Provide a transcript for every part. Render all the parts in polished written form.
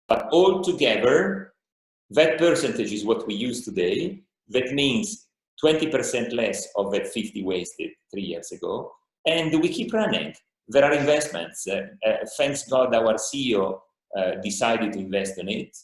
But altogether, that percentage is what we use today. That means 20% less of that 50 wasted 3 years ago. And we keep running. There are investments. Thanks God, our CEO decided to invest in it.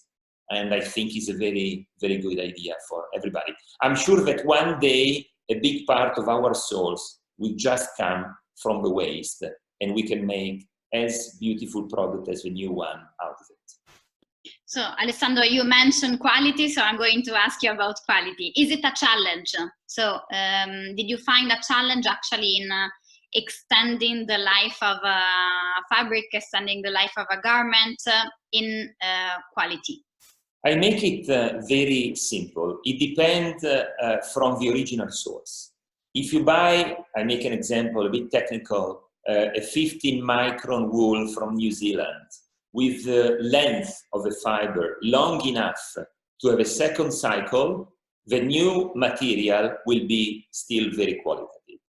And I think it's a very, very good idea for everybody. I'm sure that one day, a big part of our souls will just come from the waste, and we can make as beautiful product as a new one out of it. So, Alessandro, you mentioned quality, so I'm going to ask you about quality. Is it a challenge? So, did you find a challenge actually in extending the life of a fabric, extending the life of a garment in quality? I make it very simple. It depends from the original source. If you buy, I make an example, a bit technical, a 15 micron wool from New Zealand, with the length of the fiber long enough to have a second cycle, the new material will be still very qualitative.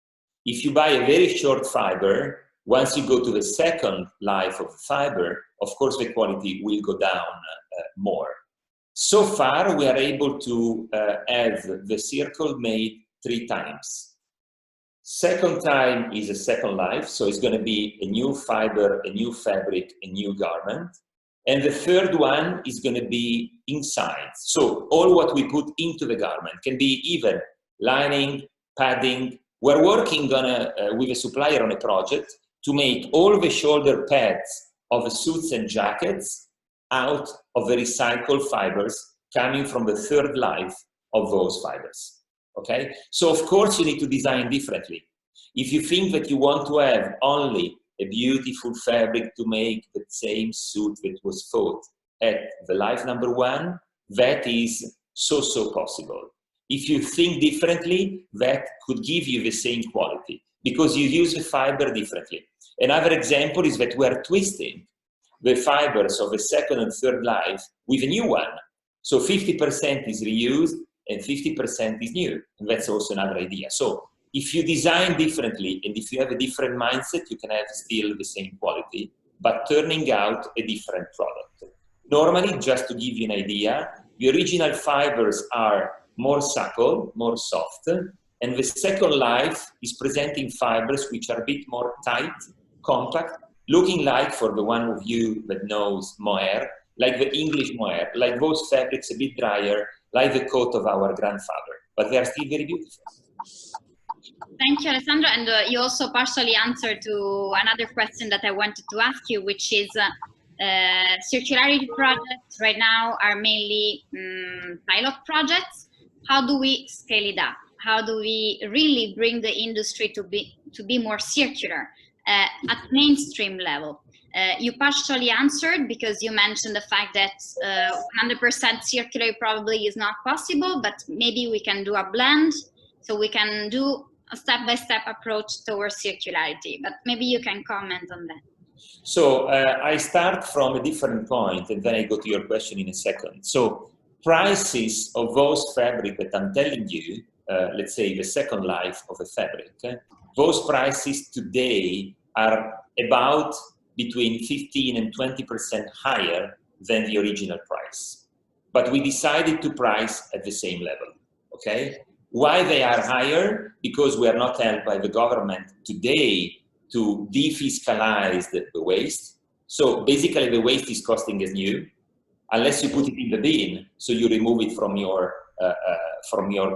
If you buy a very short fiber, once you go to the second life of the fiber, of course the quality will go down more. So far, we are able to have the circle made 3 times. Second time is a second life, so it's going to be a new fiber, a new fabric, a new garment. And the third one is going to be inside. So all what we put into the garment can be even lining, padding. We're working on with a supplier on a project to make all the shoulder pads of the suits and jackets out of the recycled fibers coming from the third life of those fibers. Okay, so of course you need to design differently. If you think that you want to have only a beautiful fabric to make the same suit that was thought at the life number 1, that is so possible. If you think differently, that could give you the same quality because you use the fiber differently. Another example is that we are twisting the fibers of the second and third life with a new one. So 50% is reused and 50% is new. And that's also another idea. So if you design differently and if you have a different mindset, you can have still the same quality, but turning out a different product. Normally, just to give you an idea, the original fibers are more supple, more soft, and the second life is presenting fibers which are a bit more tight, compact, looking like, for the one of you that knows mohair, like the English mohair, like those fabrics a bit drier, like the coat of our grandfather, but they are still very beautiful. Thank you, Alessandro. And you also partially answered to another question that I wanted to ask you, which is circularity projects right now are mainly pilot projects. How do we scale it up? How do we really bring the industry to be more circular at mainstream level? You partially answered because you mentioned the fact that 100% circular probably is not possible, but maybe we can do a blend, so we can do a step-by-step approach towards circularity. But maybe you can comment on that. So I start from a different point and then I go to your question in a second. So prices of those fabric that I'm telling you, let's say the second life of a fabric, those prices today are about between 15 and 20% higher than the original price. But we decided to price at the same level, okay? Why they are higher? Because we are not helped by the government today to defiscalize the waste. So basically the waste is costing as new, unless you put it in the bin, so you remove it from your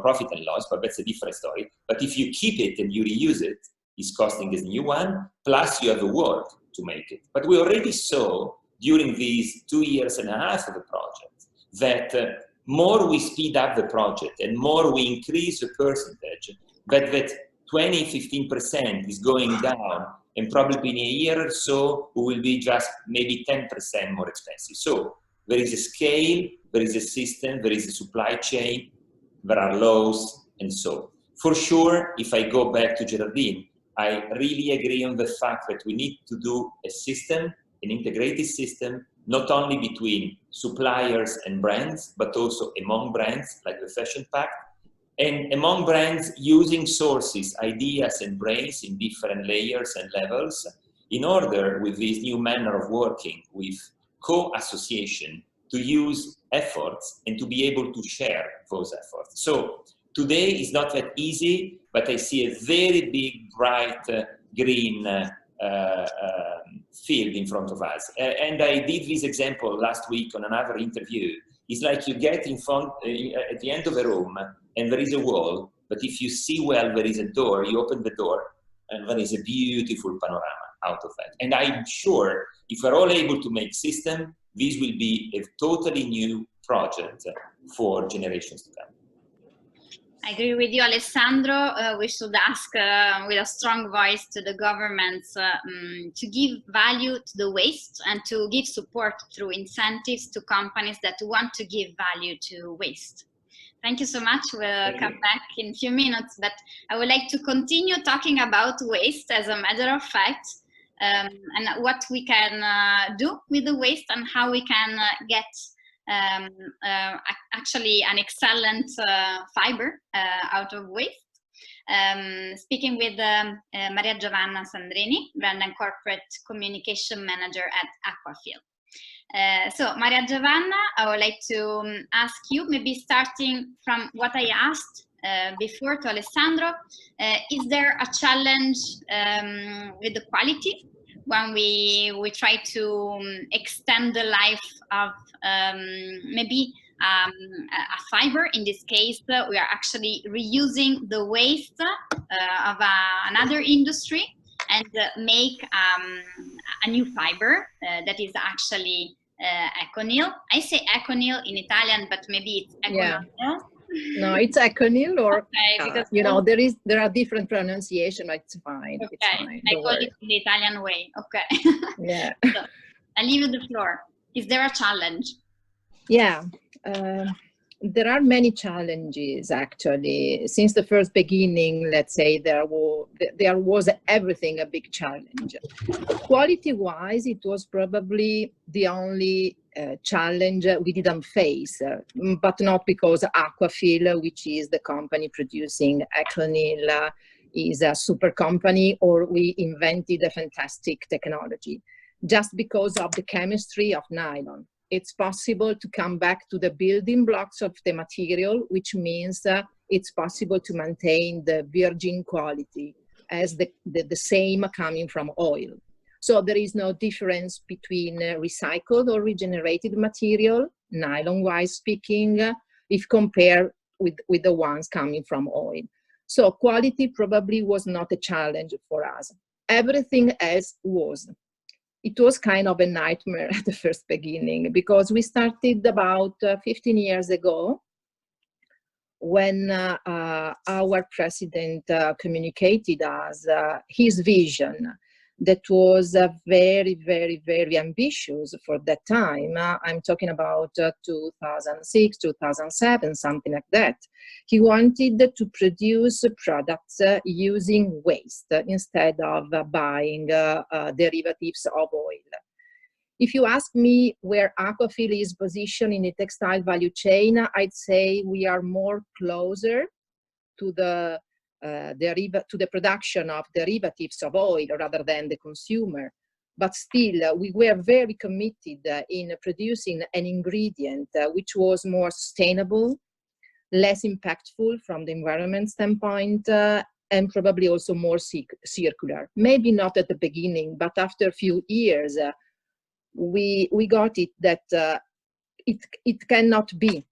profit and loss, but that's a different story. But if you keep it and you reuse it, it's costing as new one, plus you have the work to make it. But we already saw during these 2.5 years of the project that more we speed up the project and more we increase the percentage, that 20–15% is going down, and probably in a year or so we will be just maybe 10% more expensive. So there is a scale, there is a system, there is a supply chain, there are laws, and so. For sure, if I go back to Géraldine, I really agree on the fact that we need to do a system, an integrated system, not only between suppliers and brands, but also among brands, like the Fashion Pact, and among brands using sources, ideas, and brains in different layers and levels in order, with this new manner of working with co-association to use efforts and to be able to share those efforts. So today is not that easy, but I see a very big, bright, green field in front of us. And I did this example last week on another interview. It's like you get in front, at the end of a room, and there is a wall, but if you see well, there is a door, you open the door, and there is a beautiful panorama out of that. And I'm sure if we're all able to make system, this will be a totally new project for generations to come. I agree with you, Alessandro. We should ask with a strong voice to the governments to give value to the waste and to give support through incentives to companies that want to give value to waste. Thank you so much. We'll come back in a few minutes, but I would like to continue talking about waste as a matter of fact, and what we can do with the waste and how we can get actually an excellent fiber out of waste. Speaking with Maria Giovanna Sandrini, Brand and Corporate Communication Manager at Aquafil. So Maria Giovanna, I would like to ask you, maybe starting from what I asked before to Alessandro, is there a challenge with the quality when we try to extend the life of maybe a fiber? In this case, we are actually reusing the waste of another industry and make a new fiber that is actually econyl. I say econyl in Italian, but maybe it's econyl. Yeah. No, it's econyl, or okay, because you know, there are different pronunciation. It's fine. Okay, it's fine. I call it the Italian way. Okay. Yeah. So, I leave you the floor. Is there a challenge? Yeah. There are many challenges actually. Since the first beginning, let's say there was everything a big challenge. Quality-wise, it was probably the only challenge we didn't face, but not because Aquafil, which is the company producing econyl, is a super company, or we invented a fantastic technology. Just because of the chemistry of nylon. It's possible to come back to the building blocks of the material, which means it's possible to maintain the virgin quality as the same coming from oil. So there is no difference between recycled or regenerated material, nylon-wise speaking, if compared with the ones coming from oil. So quality probably was not a challenge for us. Everything else was. It was kind of a nightmare at the first beginning, because we started about 15 years ago when our president communicated us his vision that was very, very, very ambitious for that time. I'm talking about 2006, 2007, something like that. He wanted to produce products using waste instead of buying derivatives of oil. If you ask me where Aquafil is positioned in the textile value chain, I'd say we are more closer to the production of derivatives of oil rather than the consumer. But still, we were very committed in producing an ingredient which was more sustainable, less impactful from the environment standpoint, and probably also more circular. Maybe not at the beginning, but after a few years, we got it that it cannot be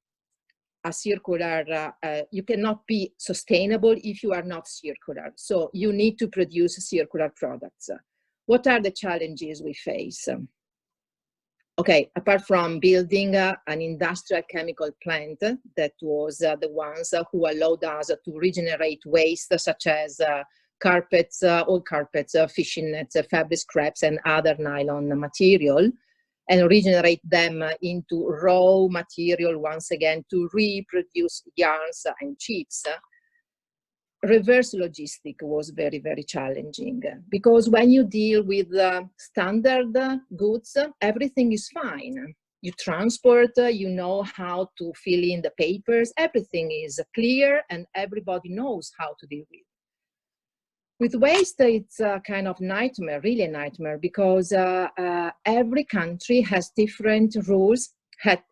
a circular, you cannot be sustainable if you are not circular. So you need to produce circular products. What are the challenges we face? Okay, apart from building an industrial chemical plant that was the ones who allowed us to regenerate waste such as carpets, old carpets, fishing nets, fabric scraps, and other nylon material, and regenerate them into raw material once again to reproduce yarns and chips. Reverse logistic was very, very challenging, because when you deal with standard goods, everything is fine. You transport, you know how to fill in the papers, everything is clear and everybody knows how to deal with. With waste, it's a kind of nightmare, really a nightmare, because every country has different rules,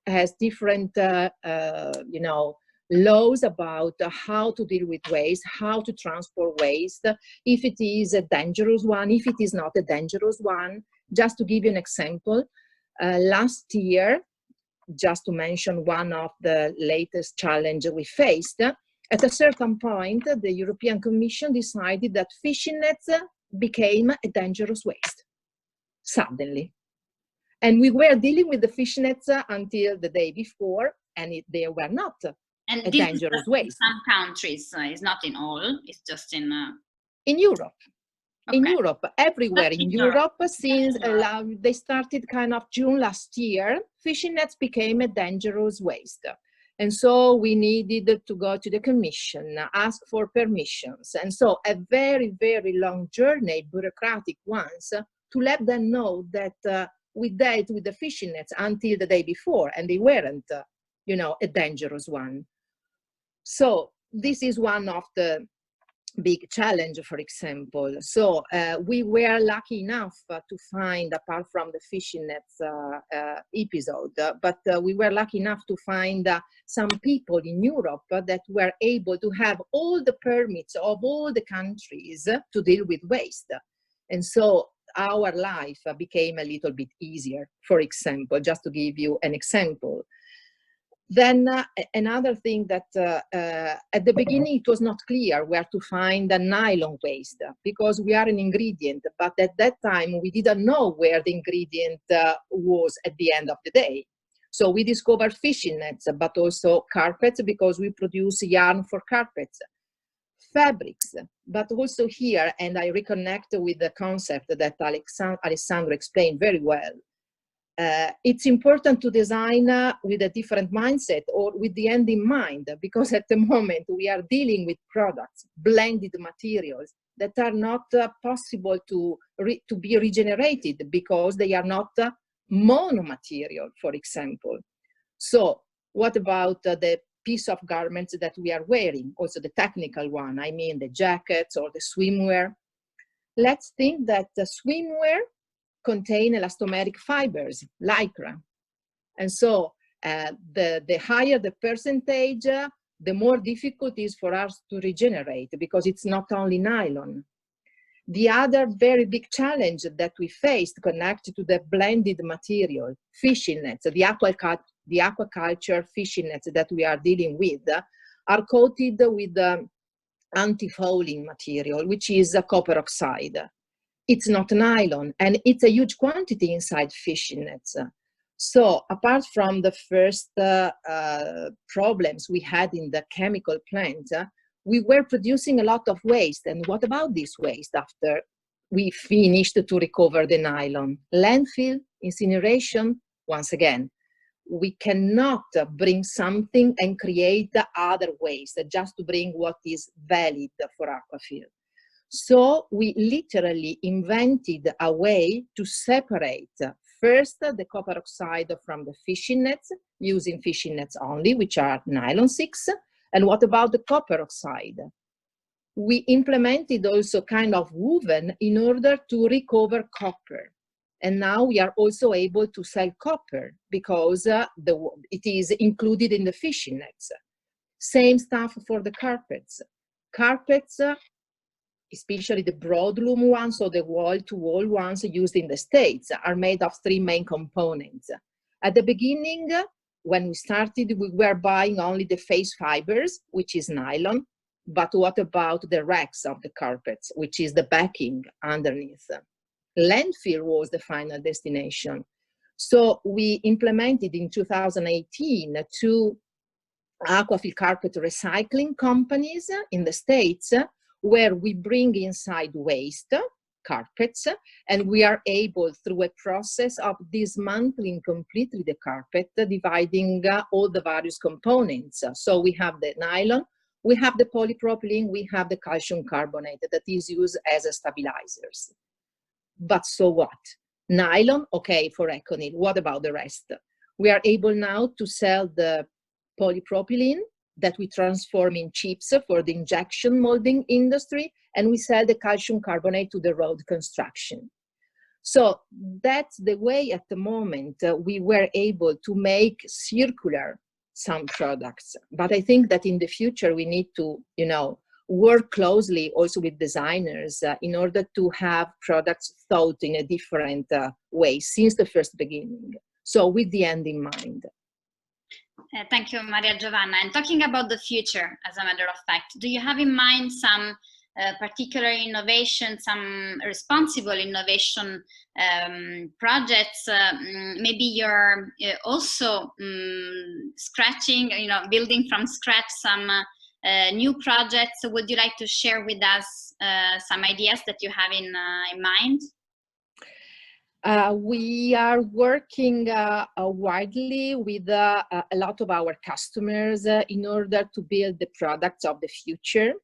has different, you know, laws about how to deal with waste, how to transport waste, if it is a dangerous one, if it is not a dangerous one. Just to give you an example, last year, just to mention one of the latest challenges we faced, at a certain point, the European Commission decided that fishing nets became a dangerous waste, suddenly. And we were dealing with the fishing nets until the day before, and they were not a dangerous waste. In some countries, it's not in all, it's just in Europe. Okay. In Europe, everywhere in Europe, since they started kind of June last year, fishing nets became a dangerous waste. And so we needed to go to the Commission, ask for permissions. And so a very, very long journey, bureaucratic ones, to let them know that we dealt with the fishing nets until the day before, and they weren't, you know, a dangerous one. So this is one of the big challenge, for example. So we were lucky enough to find, apart from the fishing nets episode, but we were lucky enough to find some people in Europe that were able to have all the permits of all the countries to deal with waste. And so our life became a little bit easier, for example, just to give you an example. Then another thing that at the beginning it was not clear where to find the nylon waste, because we are an ingredient, but at that time we didn't know where the ingredient was at the end of the day. So we discovered fishing nets, but also carpets, because we produce yarn for carpets, fabrics, but also here, and I reconnect with the concept that Alessandro explained very well. It's important to design with a different mindset, or with the end in mind, because at the moment we are dealing with products, blended materials that are not possible to be regenerated because they are not mono material, for example. So what about the piece of garments that we are wearing, also the technical one, I mean the jackets or the swimwear? Let's think that the swimwear contain elastomeric fibers, lycra. And so the higher the percentage, the more difficult it is for us to regenerate, because it's not only nylon. The other very big challenge that we faced connected to the blended material, fishing nets, the aquaculture fishing nets that we are dealing with, are coated with anti-fouling material, which is copper oxide. It's not nylon, and it's a huge quantity inside fishing nets. So apart from the first problems we had in the chemical plant, we were producing a lot of waste. And what about this waste after we finished to recover the nylon? Landfill, incineration, once again. We cannot bring something and create other waste just to bring what is valid for aquafield. So we literally invented a way to separate first the copper oxide from the fishing nets, using fishing nets only, which are nylon 6. And what about the copper oxide? We implemented also kind of woven in order to recover copper. And now we are also able to sell copper because it is included in the fishing nets. Same stuff for the carpets. Carpets, especially the broadloom ones or the wall-to-wall ones used in the States, are made of 3 main components. At the beginning, when we started, we were buying only the face fibers, which is nylon. But what about the racks of the carpets, which is the backing underneath? Landfill was the final destination. So we implemented in 2018 2 aquafield carpet recycling companies in the States, where we bring inside waste, carpets, and we are able, through a process of dismantling completely the carpet, dividing all the various components. So we have the nylon, we have the polypropylene, we have the calcium carbonate that is used as a stabilizers. But so what? Nylon, okay, for ECONYL. What about the rest? We are able now to sell the polypropylene that we transform in chips for the injection molding industry, and we sell the calcium carbonate to the road construction. So that's the way at the moment we were able to make circular some products. But I think that in the future we need to, you know, work closely also with designers in order to have products thought in a different way since the first beginning. So with the end in mind. Thank you, Maria Giovanna. And talking about the future, as a matter of fact, do you have in mind some particular innovation, some responsible innovation projects? Maybe you're also scratching, you know, building from scratch some new projects. So would you like to share with us some ideas that you have in mind? We are working widely with a lot of our customers in order to build the products of the future,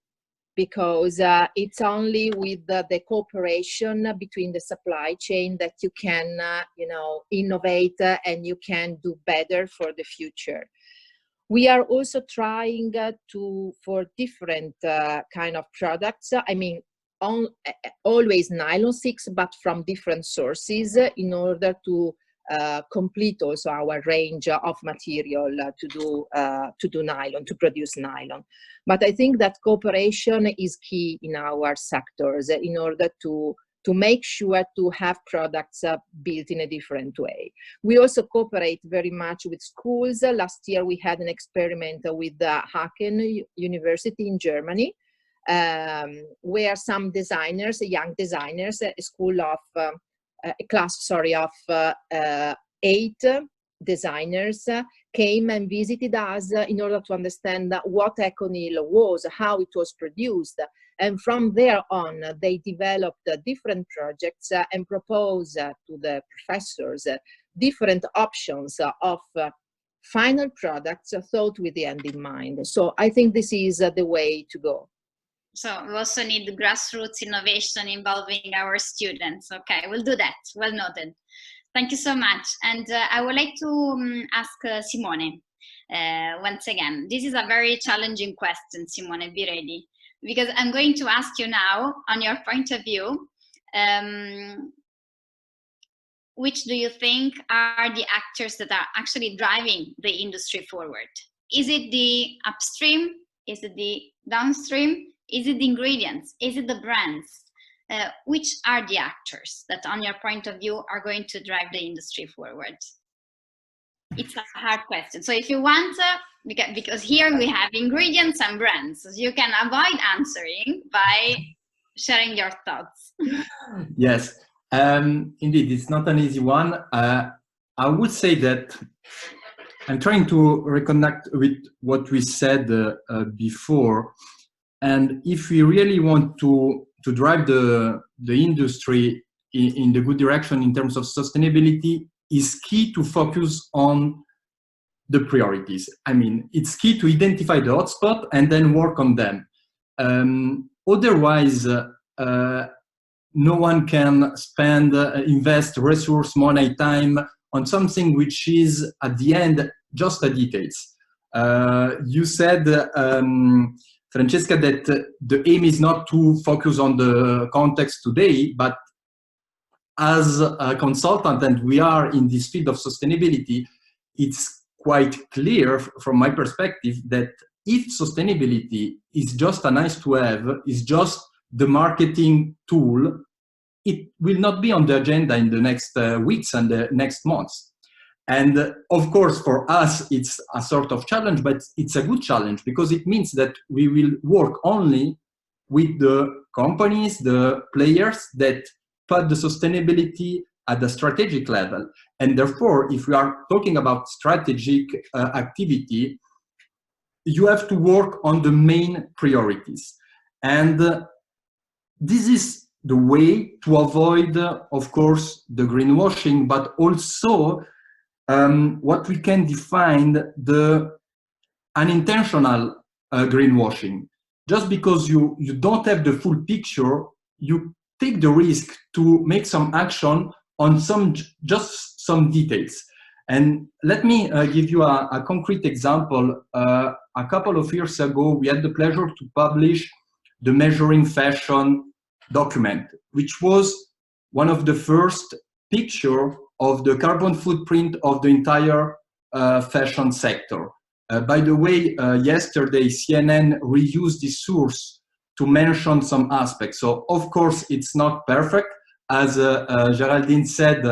because it's only with the cooperation between the supply chain that you can, you know, innovate and you can do better for the future. We are also trying for different kind of products. I mean, always nylon 6, but from different sources in order to complete also our range of material to do nylon, to produce nylon. But I think that cooperation is key in our sectors in order to make sure to have products built in a different way. We also cooperate very much with schools. Last year we had an experiment with Aachen University in Germany, where some designers, young designers, a class of 8 designers came and visited us in order to understand what ECONYL was, how it was produced. And from there on, they developed different projects and proposed to the professors different options of final products thought with the end in mind. So I think this is the way to go. So we also need grassroots innovation involving our students. Okay, we'll do that. Well noted. Thank you so much. And I would like to ask Simone once again. This is a very challenging question, Simone, be ready. Because I'm going to ask you now, on your point of view, which do you think are the actors that are actually driving the industry forward? Is it the upstream? Is it the downstream? Is it the ingredients? Is it the brands? Which are the actors that, on your point of view, are going to drive the industry forward? It's a hard question. So if you want, because here we have ingredients and brands, so you can avoid answering by sharing your thoughts. Yes, indeed, it's not an easy one. I would say that I'm trying to reconnect with what we said before. And if we really want to drive the industry in the good direction in terms of sustainability, is key to focus on the priorities. I mean, it's key to identify the hotspot and then work on them. Otherwise, no one can invest resource, money, time on something which is at the end just the details. You said, Francesca, that the aim is not to focus on the context today, but as a consultant, and we are in this field of sustainability, it's quite clear from my perspective that if sustainability is just a nice to have, is just the marketing tool, it will not be on the agenda in the next weeks and the next months. And of course, for us, it's a sort of challenge, but it's a good challenge because it means that we will work only with the companies, the players that put the sustainability at the strategic level. And therefore, if we are talking about strategic activity, you have to work on the main priorities. And this is the way to avoid, of course, the greenwashing, but also what we can define the unintentional greenwashing. Just because you don't have the full picture, you take the risk to make some action on just some details. And let me give you a concrete example. A couple of years ago, we had the pleasure to publish the Measuring Fashion document, which was one of the first picture of the carbon footprint of the entire fashion sector. By the way, yesterday CNN reused this source to mention some aspects. So of course it's not perfect. As Géraldine said,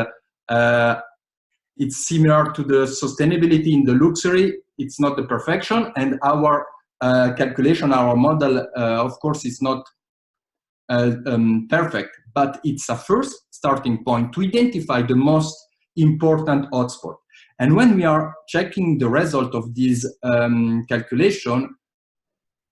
it's similar to the sustainability in the luxury. It's not the perfection, and our calculation, our model, of course, is not perfect, but it's a first starting point to identify the most important hotspot. And when we are checking the result of this calculation,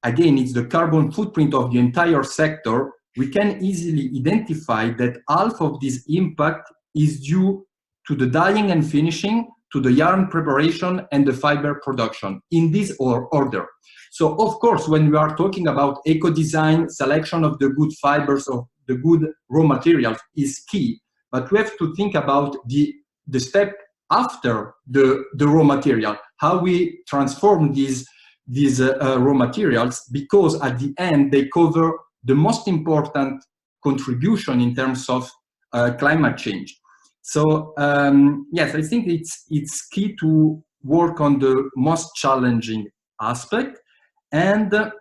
again, it's the carbon footprint of the entire sector. We can easily identify that half of this impact is due to the dyeing and finishing, to the yarn preparation, and the fiber production, in this order. So, of course, when we are talking about eco-design, selection of the good fibers, of the good raw materials is key. But we have to think about the step after the raw material, how we transform these raw materials, because at the end they cover the most important contribution in terms of climate change. So yes, I think it's key to work on the most challenging aspect, and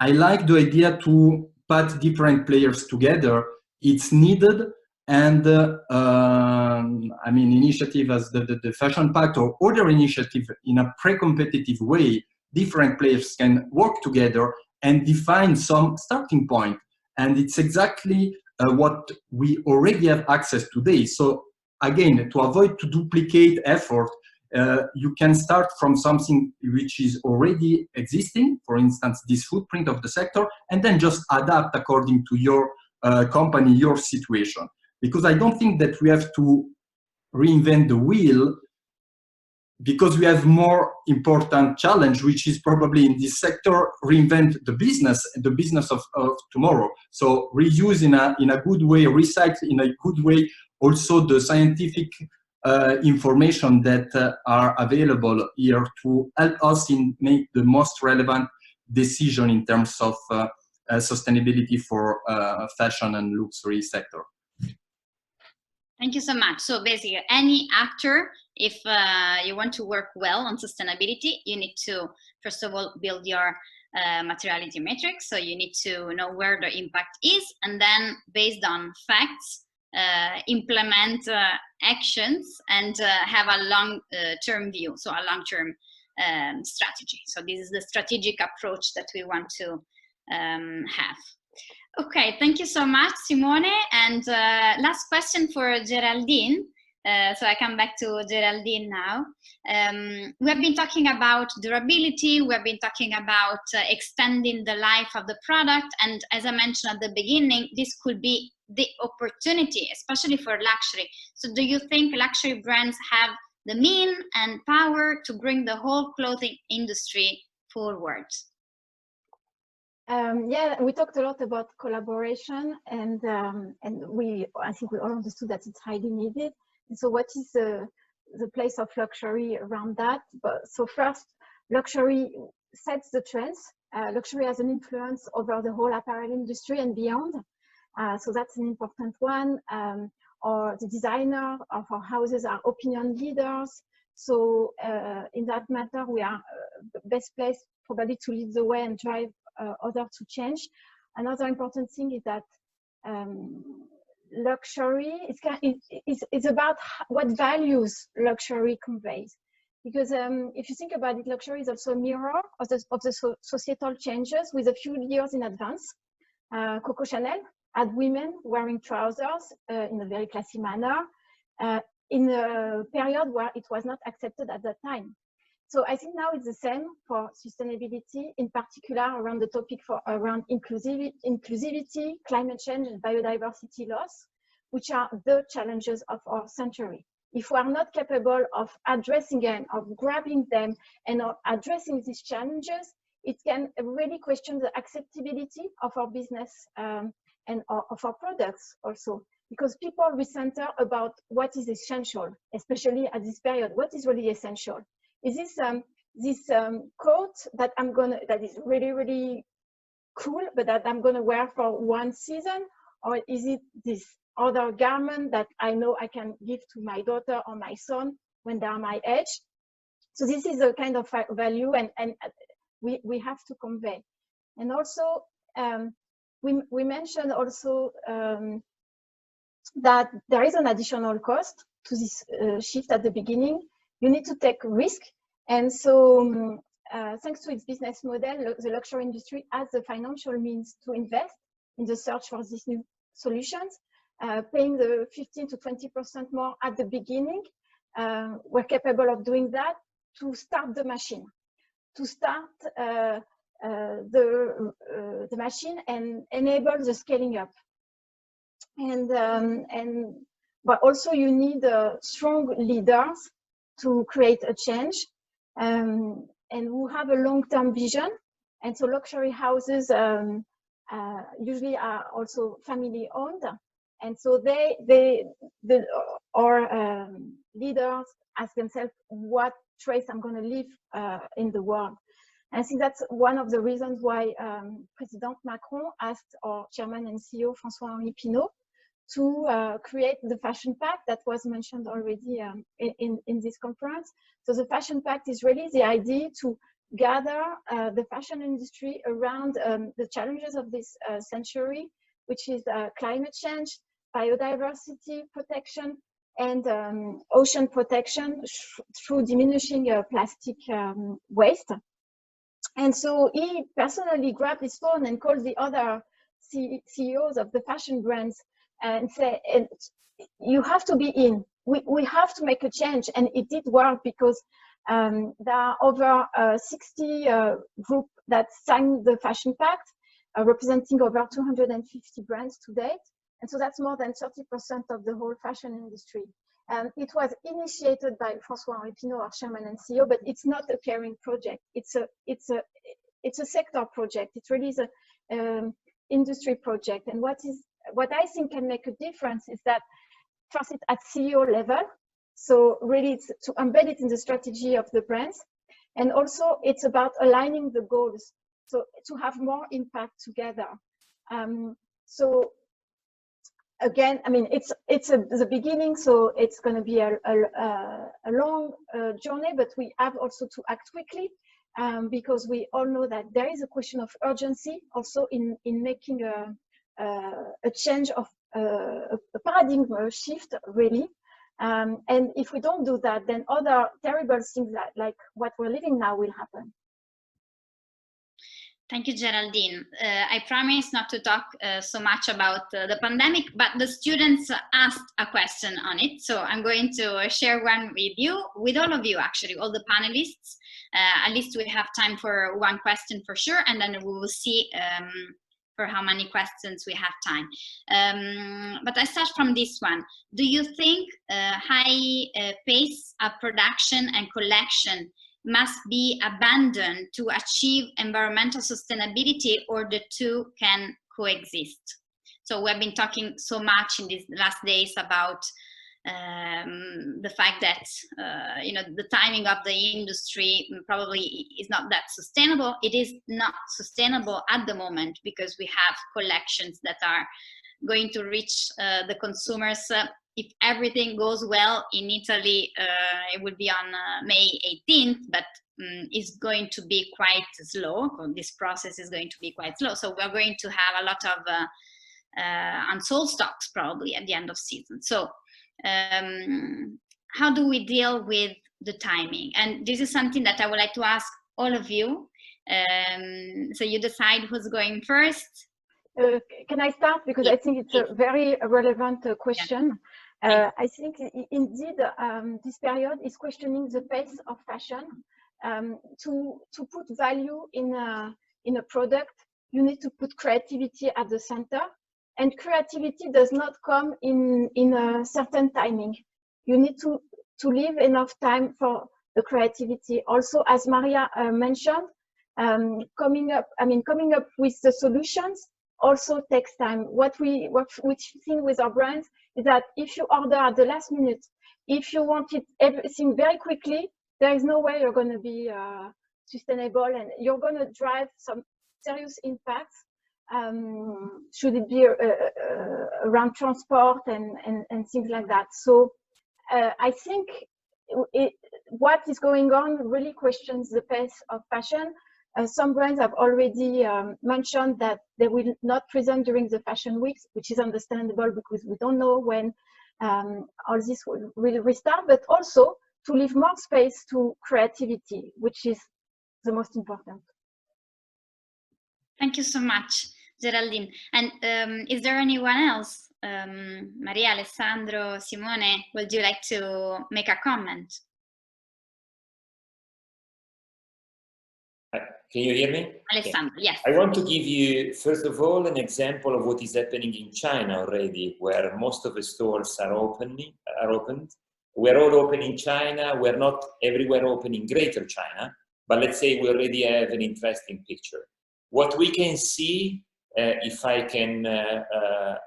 I like the idea to put different players together. It's needed, and I mean, initiative as the Fashion Pact or other initiative in a pre-competitive way, different players can work together and define some starting point. And it's exactly what we already have access today. So again, to avoid to duplicate effort, you can start from something which is already existing, for instance, this footprint of the sector, and then just adapt according to your company, your situation. Because I don't think that we have to reinvent the wheel, because we have more important challenge, which is probably in this sector, reinvent the business of tomorrow. So reuse in a good way, recycle in a good way, also the scientific information that are available here to help us in make the most relevant decision in terms of sustainability for fashion and luxury sector. Thank you so much. So basically, any actor, if you want to work well on sustainability, you need to, first of all, build your materiality matrix. So you need to know where the impact is, and then based on facts, implement actions and have a long-term view, so a long-term strategy. So this is the strategic approach that we want to have. Okay, thank you so much, Simone. And last question for Géraldine. So I come back to Géraldine now. We have been talking about durability. We have been talking about extending the life of the product. And as I mentioned at the beginning, this could be the opportunity, especially for luxury. So do you think luxury brands have the means and power to bring the whole clothing industry forward? Yeah, we talked a lot about collaboration, and I think we all understood that it's highly needed. And so what is the place of luxury around that? So first, luxury sets the trends. Luxury has an influence over the whole apparel industry and beyond. So that's an important one. Or the designer of our houses are opinion leaders. So in that matter, we are best placed probably to lead the way and drive others to change. Another important thing is that luxury is about what values luxury conveys. Because if you think about it, luxury is also a mirror of the societal changes with a few years in advance. Coco Chanel had women wearing trousers in a very classy manner in a period where it was not accepted at that time. So I think now it's the same for sustainability, in particular around the topic around inclusivity, climate change, and biodiversity loss, which are the challenges of our century. If we are not capable of addressing them, of grabbing them, and of addressing these challenges, it can really question the acceptability of our business and of our products also. Because people recenter about what is essential, especially at this period. What is really essential? Is this quote that that is really, really cool, but that I'm going to wear for one season? Or is it this other garment that I know I can give to my daughter or my son when they are my age? So this is a kind of value, and we have to convey. And also, we mentioned also that there is an additional cost to this shift at the beginning. You need to take risk. And so thanks to its business model, the luxury industry has the financial means to invest in the search for these new solutions, paying the 15 to 20% more at the beginning. We're capable of doing that to start the machine, to start the machine and enable the scaling up. But also you need strong leaders to create a change, and who have a long-term vision. And so luxury houses usually are also family-owned, and so our leaders ask themselves, what trace I'm going to leave in the world. And I think that's one of the reasons why President Macron asked our chairman and CEO, François-Henri Pinault, to create the Fashion Pact that was mentioned already in this conference. So the Fashion Pact is really the idea to gather the fashion industry around the challenges of this century, which is climate change, biodiversity protection, and ocean protection through diminishing plastic waste. And so he personally grabbed his phone and called the other CEOs of the fashion brands and said, you have to be in. We have to make a change. And it did work, because there are over 60 groups that signed the Fashion Pact, representing over 250 brands to date. And so that's more than 30% of the whole fashion industry. It was initiated by François-Henri Pinault, our chairman and CEO, but it's not a Kering project. It's a sector project. It really is an industry project. And what I think can make a difference is that first it's at CEO level. So really it's to embed it in the strategy of the brands. And also it's about aligning the goals. So to have more impact together. So again, I mean, it's the beginning, so it's going to be a long journey, but we have also to act quickly, because we all know that there is a question of urgency also in making a change of a paradigm shift, really. And if we don't do that, then other terrible things like what we're living now will happen. Thank you, Géraldine. I promise not to talk so much about the pandemic, but the students asked a question on it. So I'm going to share one with you, with all of you, actually, all the panelists. At least we have time for one question for sure, and then we will see for how many questions we have time. But I start from this one. Do you think high pace of production and collection must be abandoned to achieve environmental sustainability, or the two can coexist? So we've been talking so much in these last days about the fact that you know, the timing of the industry probably is not that sustainable. It is not sustainable at the moment because we have collections that are going to reach the consumers. If everything goes well in Italy, it would be on May 18th, but it's going to be quite slow. This process is going to be quite slow. So we're going to have a lot of unsold stocks probably at the end of season. So how do we deal with the timing? And this is something that I would like to ask all of you. So you decide who's going first. Can I start? Because I think it's a very relevant question. Yeah. I think indeed this period is questioning the pace of fashion. To put value in a product, you need to put creativity at the center, and creativity does not come in a certain timing. You need to leave enough time for the creativity. Also, as Maria mentioned, coming up with the solutions also takes time. What we think with our brands is that if you order at the last minute, if you want everything very quickly, there is no way you're going to be sustainable, and you're going to drive some serious impacts. Should it be around transport and things like that? So I think what is going on really questions the pace of fashion. Some brands have already mentioned that they will not present during the fashion weeks, which is understandable because we don't know when all this will restart, but also to leave more space to creativity, which is the most important. Thank you so much, Géraldine. And is there anyone else? Maria, Alessandro, Simone, would you like to make a comment? Can you hear me? Alessandro, yes. I want to give you, first of all, an example of what is happening in China already, where most of the stores are opened. We're all open in China. We're not everywhere open in Greater China, but let's say we already have an interesting picture. What we can see, if I can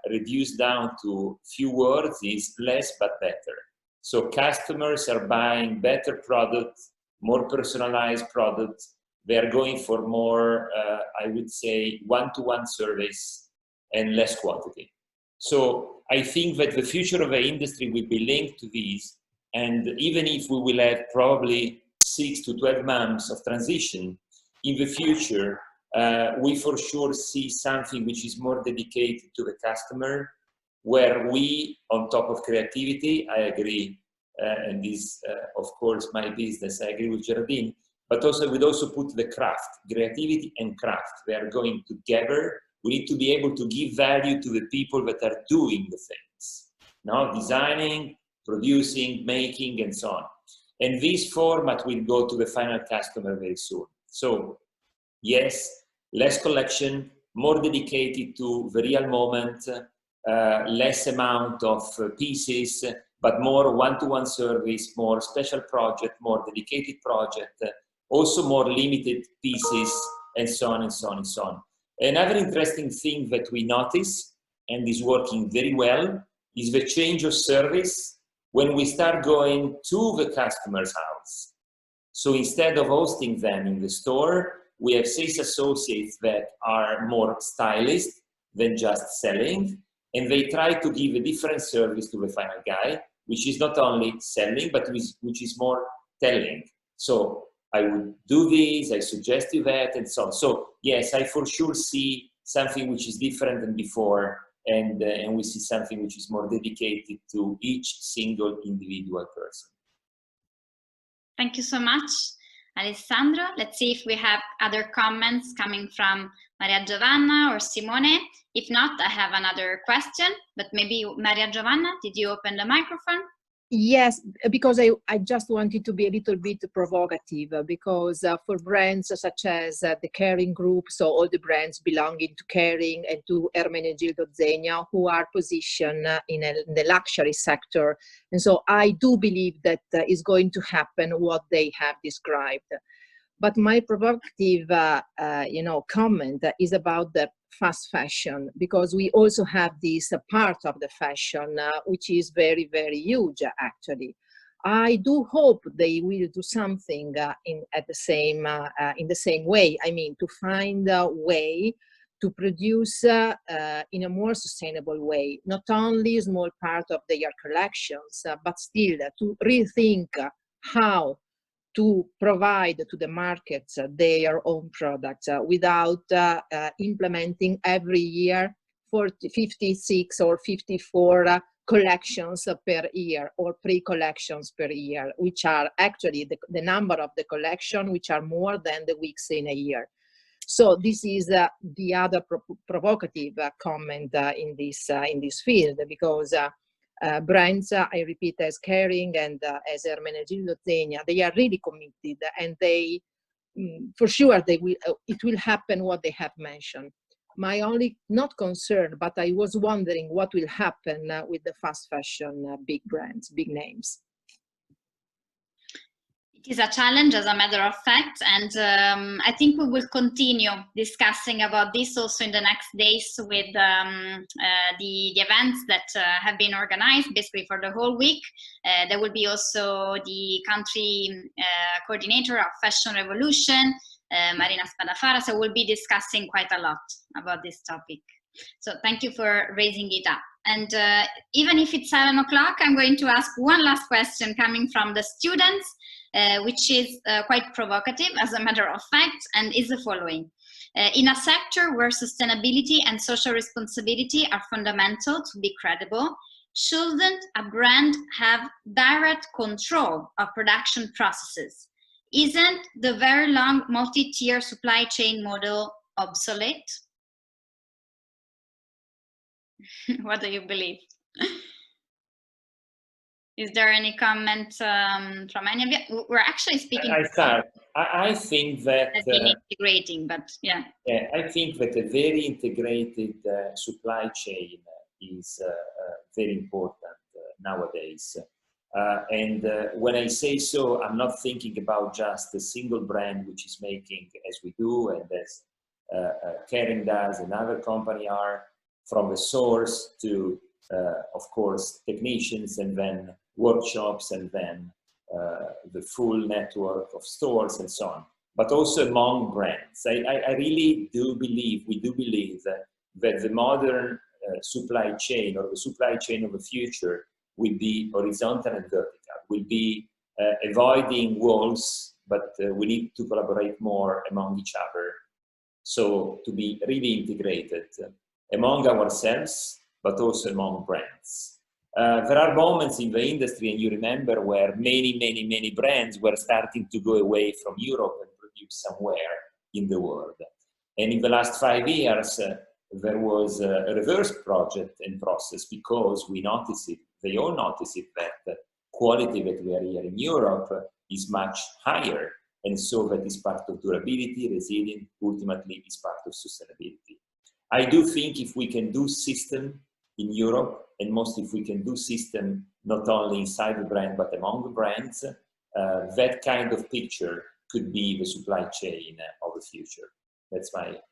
reduce down to few words, is less but better. So customers are buying better products, more personalized products. They're going for more, I would say, one-to-one service and less quantity. So I think that the future of the industry will be linked to these. And even if we will have probably 6 to 12 months of transition, in the future, we for sure see something which is more dedicated to the customer, where we, on top of creativity, I agree, and this, of course, my business, I agree with Géraldine, but also we'd also put the craft, creativity and craft. They are going together. We need to be able to give value to the people that are doing the things, now designing, producing, making, and so on. And this format will go to the final customer very soon. So yes, less collection, more dedicated to the real moment, less amount of pieces, but more one-to-one service, more special project, more dedicated project, also more limited pieces, and so on and so on and so on. Another interesting thing that we notice, and is working very well, is the change of service when we start going to the customer's house. So instead of hosting them in the store, we have sales associates that are more stylist than just selling, and they try to give a different service to the final guy, which is not only selling, but which is more telling. So I would do this, I suggest you that, and so on. So yes, I for sure see something which is different than before, and we see something which is more dedicated to each single individual person. Thank you so much, Alessandro. Let's see if we have other comments coming from Maria Giovanna or Simone. If not, I have another question, but maybe Maria Giovanna, did you open the microphone? Yes, because I just wanted to be a little bit provocative, because for brands such as the Kering group, so all the brands belonging to Kering and to Ermenegildo Zegna, who are positioned in the luxury sector. And so I do believe that is going to happen what they have described. But my provocative comment is about the fast fashion, because we also have this part of the fashion which is very, very huge actually. I do hope they will do something in the same way. I mean, to find a way to produce in a more sustainable way, not only a small part of their collections, but still to rethink how to provide to the markets their own products without implementing every year 56 or 54 collections per year or pre-collections per year, which are actually the number of the collection which are more than the weeks in a year. So this is the other provocative comment in this field, because brands, I repeat, as Kering and as Ermenegildo Zegna, they are really committed, and they, for sure, they will. It will happen what they have mentioned. My only not concern, but I was wondering what will happen with the fast fashion big brands, big names. It is a challenge, as a matter of fact, and I think we will continue discussing about this also in the next days with the events that have been organized basically for the whole week. There will be also the country coordinator of Fashion Revolution, Marina Spadafara, so we'll be discussing quite a lot about this topic. So thank you for raising it up. And even if it's 7 o'clock, I'm going to ask one last question coming from the students, which is quite provocative as a matter of fact, and is the following. In a sector where sustainability and social responsibility are fundamental to be credible, shouldn't a brand have direct control of production processes? Isn't the very long multi-tier supply chain model obsolete? What do you believe? Is there any comment from any of you? We're actually speaking. I think that integrating, but yeah. Yeah, I think that a very integrated supply chain is very important nowadays. And when I say so, I'm not thinking about just a single brand which is making as we do and as Kering does, another company are, from the source to, of course, technicians and then workshops and then the full network of stores and so on, but also among brands. I really do believe, we do believe that the modern supply chain or the supply chain of the future will be horizontal and vertical, will be avoiding walls, but we need to collaborate more among each other. So to be really integrated among ourselves, but also among brands. There are moments in the industry, and you remember, where many brands were starting to go away from Europe and produce somewhere in the world. And in the last 5 years, there was a reverse project and process, because we noticed it, they all noticed it, that the quality that we are here in Europe is much higher. And so that is part of durability, resilience, ultimately is part of sustainability. I do think if we can do system in Europe, and mostly if we can do system not only inside the brand but among the brands, that kind of picture could be the supply chain of the future. That's my opinion.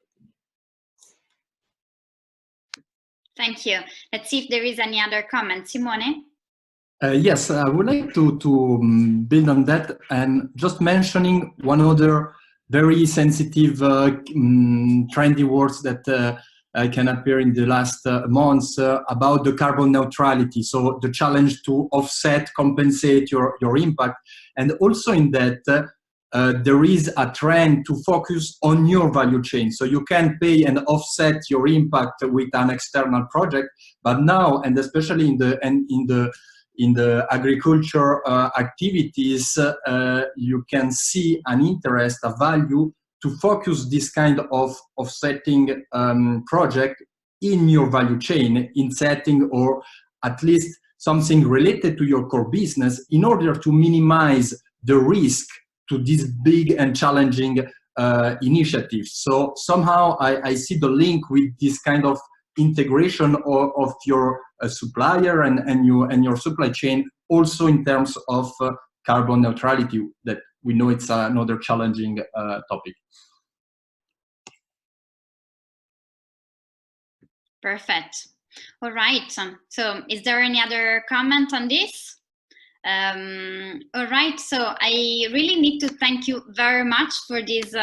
Thank you. Let's see if there is any other comment. Simone? Yes, I would like to build on that, and just mentioning one other very sensitive trendy words that can appear in the last months about the carbon neutrality. So the challenge to offset, compensate your impact. And also in that, there is a trend to focus on your value chain. So you can pay and offset your impact with an external project, but now, and especially in the agriculture activities, you can see an interest, a value to focus this kind of offsetting project in your value chain, in setting or at least something related to your core business, in order to minimize the risk to these big and challenging initiatives. So somehow I see the link with this kind of integration of your supplier and your supply chain, also in terms of carbon neutrality, that we know it's another challenging topic. Perfect. All right. So is there any other comment on this? All right. So I really need to thank you very much for this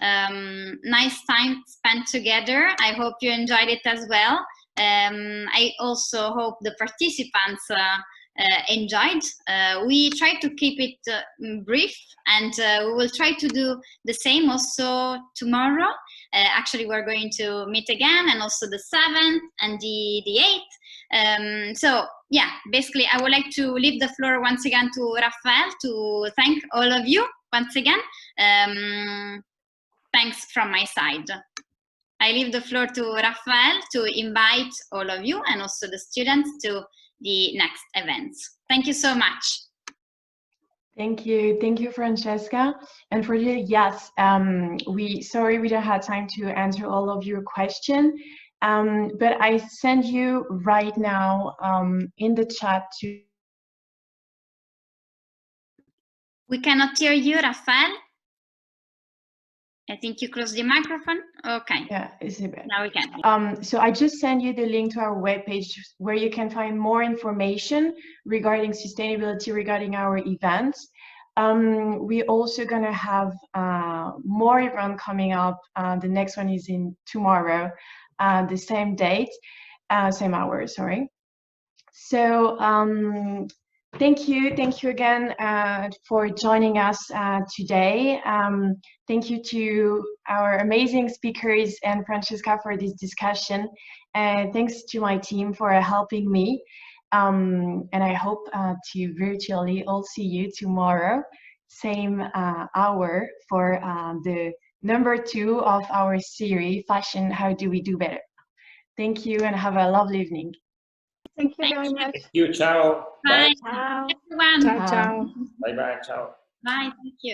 nice time spent together. I hope you enjoyed it as well. I also hope the participants enjoyed. We try to keep it brief, and we will try to do the same also tomorrow. Actually, we're going to meet again, and also the 7th and the 8th. So yeah, basically, I would like to leave the floor once again to Raphael to thank all of you once again. Thanks from my side. I leave the floor to Raphael to invite all of you and also the students to the next events. Thank you so much. Thank you, Francesca. And for you, yes, sorry we don't have time to answer all of your questions, but I send you right now in the chat to We cannot hear you, Rafael. I think you closed the microphone. Okay. Yeah, is it better? Now we can. So I just sent you the link to our webpage where you can find more information regarding sustainability, regarding our events. We're also going to have more events coming up. The next one is in tomorrow, the same date, same hour, sorry. So thank you again for joining us today. Thank you to our amazing speakers and Francesca for this discussion. Thanks to my team for helping me. And I hope to virtually all see you tomorrow, same hour for the number 2 of our series, Fashion, How Do We Do Better? Thank you and have a lovely evening. Thank you very much. Thank you. Ciao. Bye. Bye. Ciao. Everyone. Ciao, ciao. Bye. Bye. Ciao. Bye. Thank you.